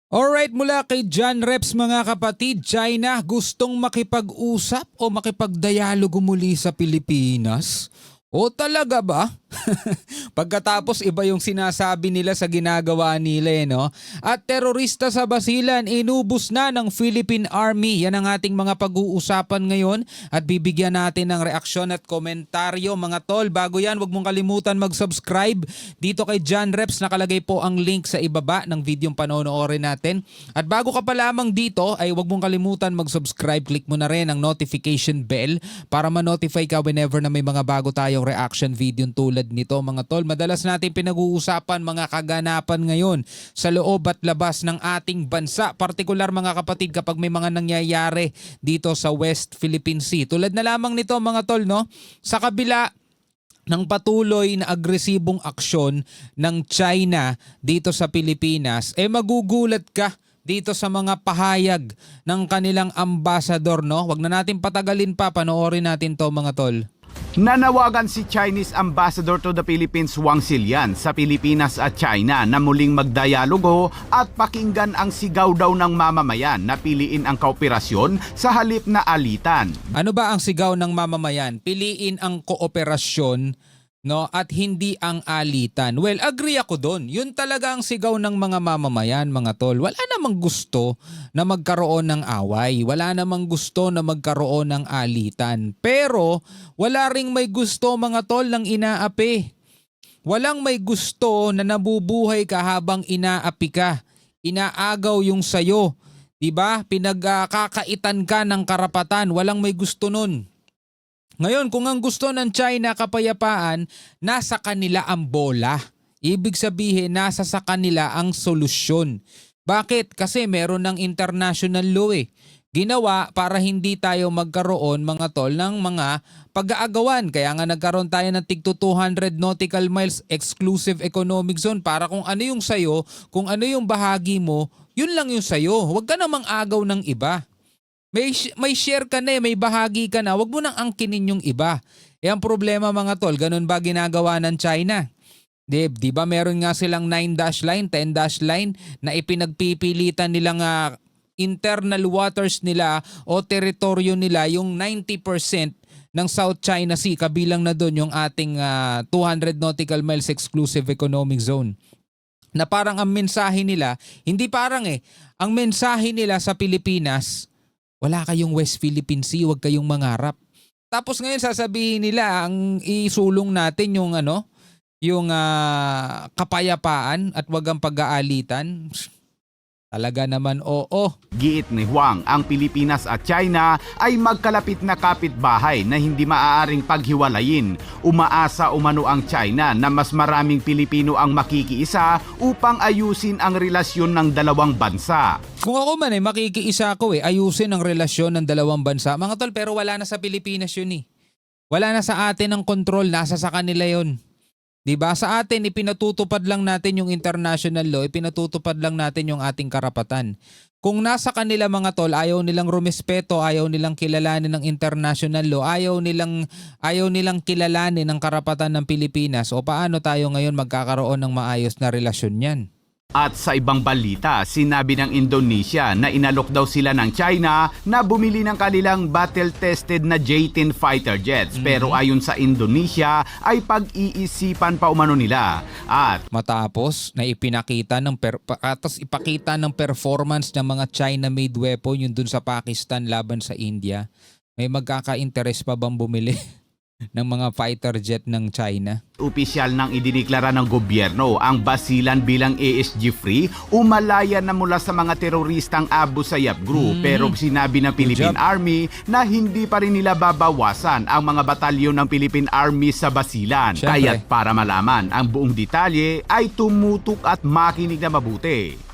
Alright, mula kay John Reps mga kapatid, China gustong makipag-usap o makipagdialogo muli sa Pilipinas? O talaga ba? Pagkatapos iba yung sinasabi nila sa ginagawa nila no? At terorista sa Basilan, inubos na ng Philippine Army. Yan ang ating mga pag-uusapan ngayon at bibigyan natin ng reaksyon at komentaryo mga tol. Bago yan, huwag mong kalimutan mag-subscribe dito kay John Reps. Nakalagay po ang link sa ibaba ng video panonoorin natin. At bago ka pa lamang dito ay huwag mong kalimutan mag-subscribe. Click mo na rin ang notification bell para ma-notify ka whenever na may mga bago tayong reaction video tulad nito mga tol. Madalas natin pinag-uusapan mga kaganapan ngayon sa loob at labas ng ating bansa. Partikular mga kapatid kapag may mga nangyayari dito sa West Philippine Sea. Tulad na lamang nito mga tol, no? Sa kabila ng patuloy na agresibong aksyon ng China dito sa Pilipinas, magugulat ka dito sa mga pahayag ng kanilang ambassador, no? Wag na natin patagalin pa, panoorin natin to mga tol. Nanawagan si Chinese Ambassador to the Philippines Wang Xilian sa Pilipinas at China na muling magdialogo at pakinggan ang sigaw daw ng mamamayan na piliin ang kooperasyon sa halip na alitan. Ano ba ang sigaw ng mamamayan? Piliin ang kooperasyon, no, at hindi ang alitan. Well, agree ako doon. Yun talaga ang sigaw ng mga mamamayan, mga tol. Wala namang gusto na magkaroon ng away. Wala namang gusto na magkaroon ng alitan. Pero wala ring may gusto mga tol ng inaapi. Walang may gusto na nabubuhay ka habang inaapi ka. Inaagaw yung sayo. Diba? Pinagkakaitan ka ng karapatan. Walang may gusto nun. Ngayon, kung ang gusto ng China kapayapaan, nasa kanila ang bola. Ibig sabihin, nasa sa kanila ang solusyon. Bakit? Kasi meron ng international law Ginawa para hindi tayo magkaroon mga tol ng mga pag-aagawan. Kaya nga nagkaroon tayo ng tig 200 nautical miles exclusive economic zone para kung ano yung sayo, kung ano yung bahagi mo, yun lang yung sayo. Huwag ka namang agaw ng iba. May share ka na may bahagi ka na, wag mo nang angkinin yung iba. Ang problema mga tol, ganun ba ginagawa ng China? Di ba meron nga silang 9-dash line, 10-dash line na ipinagpipilitan nilang internal waters nila o teritoryo nila yung 90% ng South China Sea, kabilang na doon yung ating 200 nautical miles exclusive economic zone. Na parang ang mensahe nila, hindi parang ang mensahe nila sa Pilipinas, wala kayong West Philippine Sea, huwag kayong mangarap. Tapos ngayon sasabihin nila ang isulong natin yung yung kapayapaan at wag ang pag-aalitan. Talaga naman oo. Giit ni Huang, ang Pilipinas at China ay magkalapit na kapitbahay na hindi maaaring paghiwalayin. Umaasa umano ang China na mas maraming Pilipino ang makikiisa upang ayusin ang relasyon ng dalawang bansa. Kung ako man makikiisa ako ayusin ang relasyon ng dalawang bansa. Mga tol, pero wala na sa Pilipinas yun Wala na sa atin ang control, nasa sa kanila yun. Diba? Sa atin, ipinatutupad lang natin yung international law, ipinatutupad lang natin yung ating karapatan. Kung nasa kanila mga tol, ayaw nilang rumespeto, ayaw nilang kilalanin ng international law, ayaw nilang kilalanin ang karapatan ng Pilipinas, o paano tayo ngayon magkakaroon ng maayos na relasyon yan? At sa ibang balita, sinabi ng Indonesia na inalok daw sila ng China na bumili ng kanilang battle-tested na J-10 fighter jets. Pero ayon sa Indonesia ay pag-iisipan pa umano nila. At matapos na ipakita ng performance ng mga China-made weapon yung dun sa Pakistan laban sa India, may magkaka-interest pa bang bumili ng mga fighter jet ng China? opisyal nang idiniklara ng gobyerno ang Basilan bilang ASG-free, umalaya na mula sa mga teroristang Abu Sayyaf Group. Pero sinabi ng Philippine Army na hindi pa rin nila babawasan ang mga batalyon ng Philippine Army sa Basilan. Kaya't para malaman ang buong detalye ay tumutok at makinig na mabuti.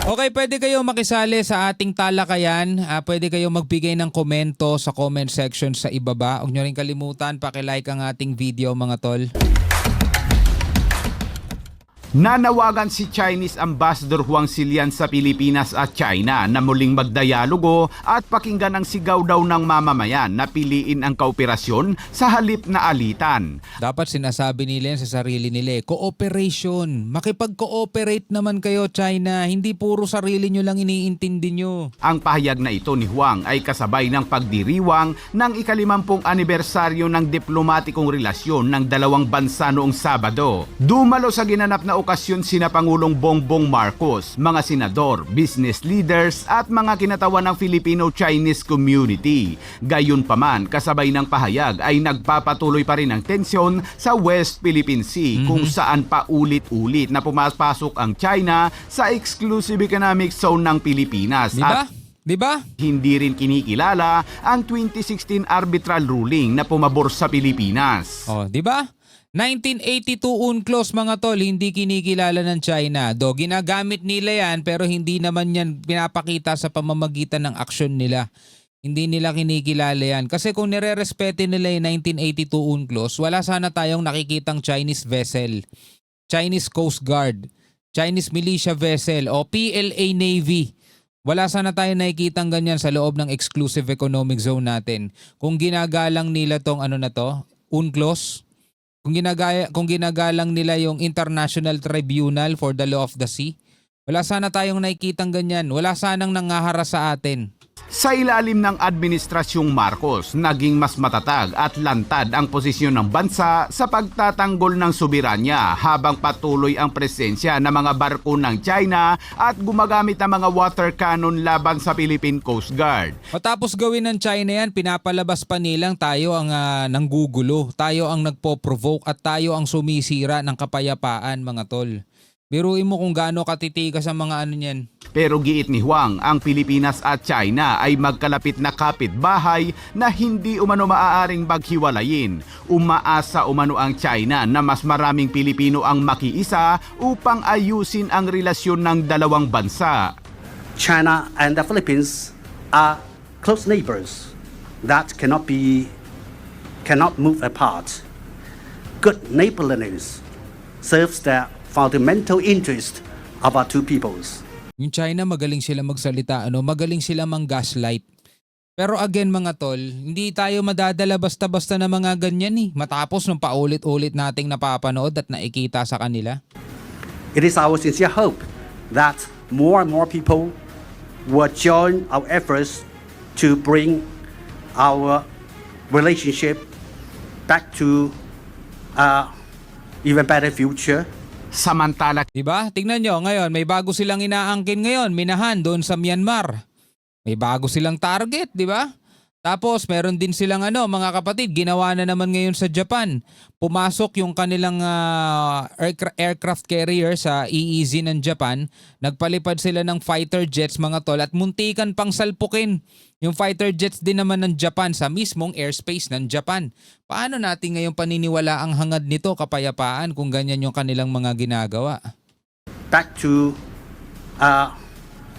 Okay, pwede kayo makisali sa ating talakayan. Pwede kayo magbigay ng komento sa comment section sa ibaba. Huwag nyo rin kalimutan, pakilike ang ating video mga tol. Nanawagan si Chinese Ambassador Huang Silian sa Pilipinas at China na muling magdialogo at pakinggan ang sigaw daw ng mamamayan na piliin ang kooperasyon sa halip na alitan. Dapat sinasabi nila yan sa sarili nila, cooperation. Makipag-cooperate naman kayo, China. Hindi puro sarili nyo lang iniintindi nyo. Ang pahayag na ito ni Huang ay kasabay ng pagdiriwang ng ika-50 anibersaryo ng diplomatikong relasyon ng dalawang bansa noong Sabado. Dumalo sa ginanap na okasyon sina Pangulong Bongbong Marcos, mga senador, business leaders at mga kinatawan ng Filipino-Chinese community. Gayunpaman, kasabay ng pahayag ay nagpapatuloy pa rin ang tensyon sa West Philippine Sea kung saan paulit-ulit na pumapasok ang China sa exclusive economic zone ng Pilipinas. At Diba? hindi rin kinikilala ang 2016 arbitral ruling na pumabor sa Pilipinas. Oh, diba? 1982 UNCLOS mga tol, hindi kinikilala ng China. Ginagamit nila yan pero hindi naman yan pinapakita sa pamamagitan ng aksyon nila. Hindi nila kinikilala yan. Kasi kung nire-respeto nila yung 1982 UNCLOS, wala sana tayong nakikitang Chinese vessel, Chinese Coast Guard, Chinese militia vessel o PLA Navy. Wala sana tayong nakikitang ganyan sa loob ng exclusive economic zone natin. Kung ginagalang nila tong UNCLOS, kung ginagalang nila yung International Tribunal for the Law of the Sea, wala sana tayong nakikitang ganyan. Wala sanang nangaharas sa atin. Sa ilalim ng Administrasyong Marcos, naging mas matatag at lantad ang posisyon ng bansa sa pagtatanggol ng soberanya habang patuloy ang presensya ng mga barko ng China at gumagamit ng mga water cannon laban sa Philippine Coast Guard. Matapos gawin ng China yan, pinapalabas pa nilang tayo ang nanggugulo, tayo ang nagpo-provoke at tayo ang sumisira ng kapayapaan mga tol. Biruin mo kung gaano katitigas ang mga niyan. Pero giit ni Huang, ang Pilipinas at China ay magkalapit na kapitbahay na hindi umano maaaring maghiwalayin. Umaasa umano ang China na mas maraming Pilipino ang makiisa upang ayusin ang relasyon ng dalawang bansa. China and the Philippines are close neighbors that cannot move apart. Good neighborliness serves the fundamental interest of our two peoples. Yung China magaling sila magsalita, magaling sila mang-gaslight. Pero again mga tol, hindi tayo madadala basta-basta na mga ganyan matapos nung paulit-ulit nating napapanood at nakikita sa kanila. It is our sincere hope that more and more people will join our efforts to bring our relationship back to even better future. Samantala, Diba? Tingnan nyo, ngayon may bago silang inaangkin ngayon, minahan doon sa Myanmar. May bago silang target, diba? Tapos meron din silang mga kapatid, ginawa na naman ngayon sa Japan. Pumasok yung kanilang aircraft carrier sa EEZ ng Japan. Nagpalipad sila ng fighter jets mga tol at muntikan pang salpukin yung fighter jets din naman ng Japan sa mismong airspace ng Japan. Paano natin ngayon paniniwala ang hangad nito kapayapaan kung ganyan yung kanilang mga ginagawa? Back to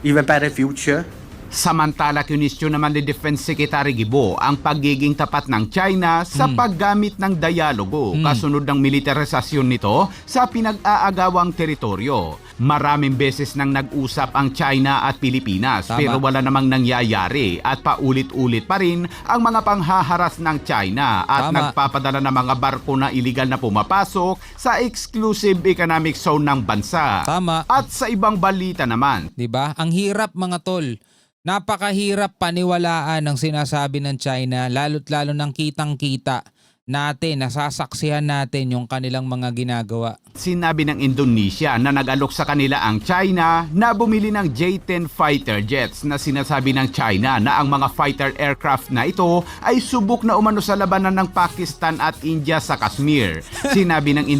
even better future. samantala kinisyon naman ni Defense Secretary Gibo ang pagiging tapat ng China sa paggamit ng dialogo kasunod ng militarisasyon nito sa pinag-aagawang teritoryo. Maraming beses nang nag-usap ang China at Pilipinas pero wala namang nangyayari at paulit-ulit pa rin ang mga panghaharas ng China at nagpapadala ng mga barko na iligal na pumapasok sa exclusive economic zone ng bansa. At sa ibang balita naman, 'di ba? Ang hirap mga tol. Napakahirap paniwalaan ang sinasabi ng China, lalo't lalo ng kitang-kita natin, nasasaksihan natin yung kanilang mga ginagawa. Sinabi ng Indonesia na nag-alok sa kanila ang China na bumili ng J-10 fighter jets na sinasabi ng China na ang mga fighter aircraft na ito ay subok na umano sa labanan ng Pakistan at India sa Kashmir. Sinabi ng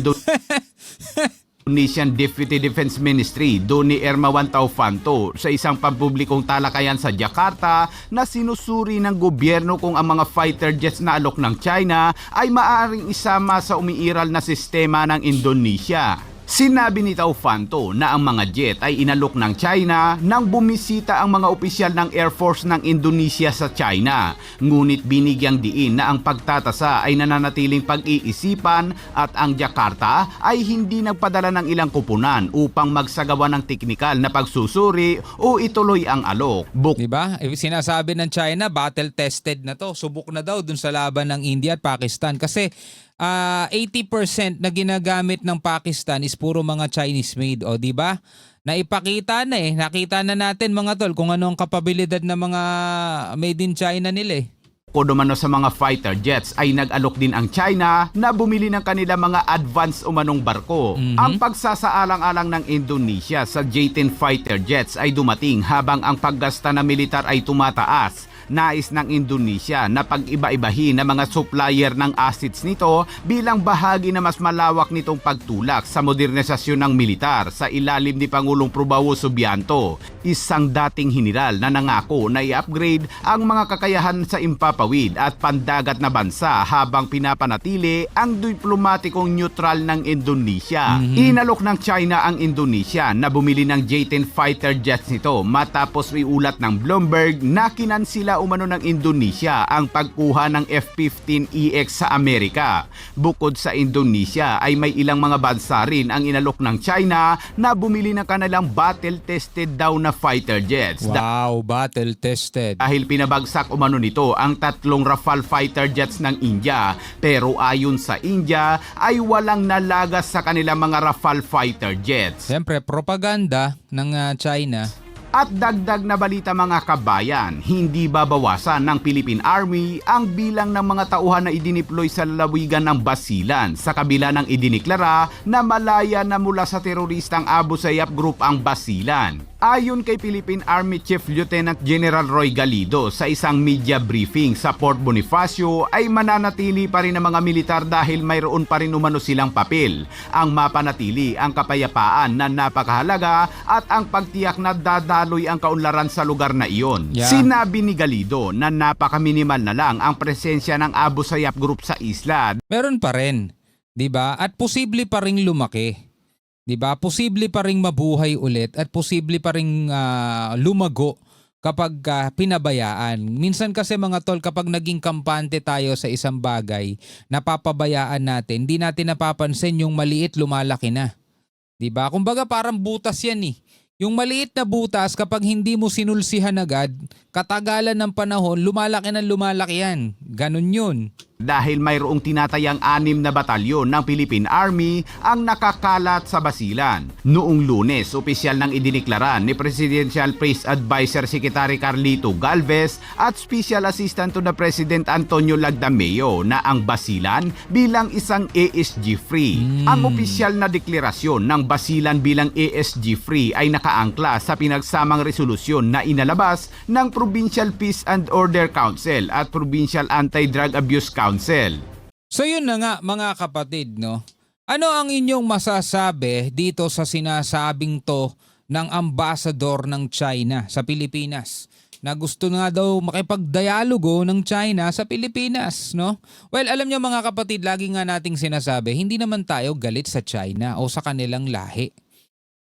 Indonesian Deputy Defense Ministry Doni Ermawan Taufanto sa isang pampublikong talakayan sa Jakarta na sinusuri ng gobyerno kung ang mga fighter jets na alok ng China ay maaaring isama sa umiiral na sistema ng Indonesia. Sinabi ni Taufanto na ang mga jet ay inalok ng China nang bumisita ang mga opisyal ng Air Force ng Indonesia sa China. Ngunit binigyang diin na ang pagtatasa ay nananatiling pag-iisipan at ang Jakarta ay hindi nagpadala ng ilang kupunan upang magsagawa ng teknikal na pagsusuri o ituloy ang alok. Diba? Sinasabi ng China, battle-tested na to. Subok na daw dun sa laban ng India at Pakistan. Kasi 80% na ginagamit ng Pakistan is puro mga Chinese made. O, diba? Naipakita na Nakita na natin mga tol kung ano ang kapabilidad ng mga made in China nila Kung umano sa mga fighter jets ay nag-alok din ang China na bumili ng kanila mga advanced umanong barko. Ang pagsasaalang-alang ng Indonesia sa J-10 fighter jets ay dumating habang ang paggasta na militar ay tumataas. Nais ng Indonesia na pag-iba-ibahin ng mga supplier ng assets nito bilang bahagi na mas malawak nitong pagtulak sa modernisasyon ng militar sa ilalim ni Pangulong Prabowo Subianto, isang dating general na nangako na i-upgrade ang mga kakayahan sa impapawid at pandagat na bansa habang pinapanatili ang diplomatikong neutral ng Indonesia. Inalok ng China ang Indonesia na bumili ng J-10 fighter jets nito matapos iulat ng Bloomberg na kinansila umano ng Indonesia ang pagkuha ng F-15EX sa Amerika. Bukod sa Indonesia ay may ilang mga bansa rin ang inalok ng China na bumili ng kanilang battle-tested daw na fighter jets. Wow, battle-tested. Dahil pinabagsak umano nito ang 3 Rafale fighter jets ng India, pero ayon sa India ay walang nalagas sa kanilang mga Rafale fighter jets. Siyempre, propaganda ng China. At dagdag na balita mga kabayan, hindi babawasan ng Philippine Army ang bilang ng mga tauhan na idiniploy sa lalawigan ng Basilan sa kabila ng idiniklara na malaya na mula sa teroristang Abu Sayyaf Group ang Basilan. Ayon kay Philippine Army Chief Lieutenant General Roy Galido sa isang media briefing sa Port Bonifacio ay mananatili pa rin ang mga militar dahil mayroon pa rin umano silang papel. Ang mapanatili ang kapayapaan na napakahalaga at ang pagtiyak na dadaloy ang kaunlaran sa lugar na iyon. Yeah. Sinabi ni Galido na napakaminimal na lang ang presensya ng Abu Sayyaf Group sa isla. Meron pa rin, 'di ba? At posible pa ring lumaki. 'Di ba? Posible pa ring mabuhay ulit at posible pa ring lumago kapag pinabayaan. Minsan kasi mga tol, kapag naging kampante tayo sa isang bagay, napapabayaan natin, hindi natin napapansin yung maliit lumalaki na. 'Di ba? Kumbaga parang butas 'yan eh. Yung maliit na butas, kapag hindi mo sinulsihan agad, katagalan ng panahon, lumalaki yan. Ganun yun. Dahil mayroong tinatayang 6 na batalyon ng Philippine Army ang nakakalat sa Basilan. Noong Lunes, opisyal nang idiniklara ni Presidential Press Advisor Secretary Carlito Galvez at Special Assistant to the President Antonio Lagdameo na ang Basilan bilang isang ASG-free. Ang opisyal na deklarasyon ng Basilan bilang ASG-free ay nakaangkla sa pinagsamang resolusyon na inalabas ng Provincial Peace and Order Council at Provincial Anti-Drug Abuse Council. So yun na nga mga kapatid, no? Ano ang inyong masasabi dito sa sinasabing to ng ambassador ng China sa Pilipinas? Na gusto nga daw makipagdialogo ng China sa Pilipinas, no? Well, alam niyo mga kapatid, lagi nga nating sinasabi, hindi naman tayo galit sa China o sa kanilang lahi.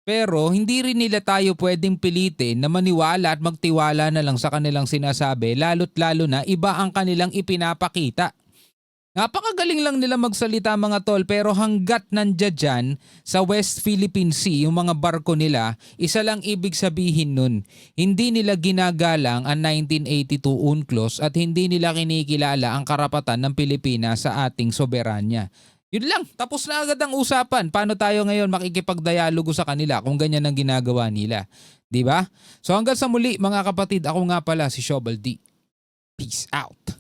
Pero hindi rin nila tayo pwedeng pilitin na maniwala at magtiwala na lang sa kanilang sinasabi, lalo't lalo na iba ang kanilang ipinapakita. Napakagaling lang nila magsalita mga tol, pero hanggat nandiyan dyan sa West Philippine Sea yung mga barko nila, isa lang ibig sabihin nun. Hindi nila ginagalang ang 1982 UNCLOS at hindi nila kinikilala ang karapatan ng Pilipinas sa ating soberanya. Yun lang, tapos na agad ang usapan. Paano tayo ngayon makikipagdialogo sa kanila kung ganyan ang ginagawa nila? Diba? So hanggang sa muli mga kapatid, ako nga pala si Shobal D. Peace out.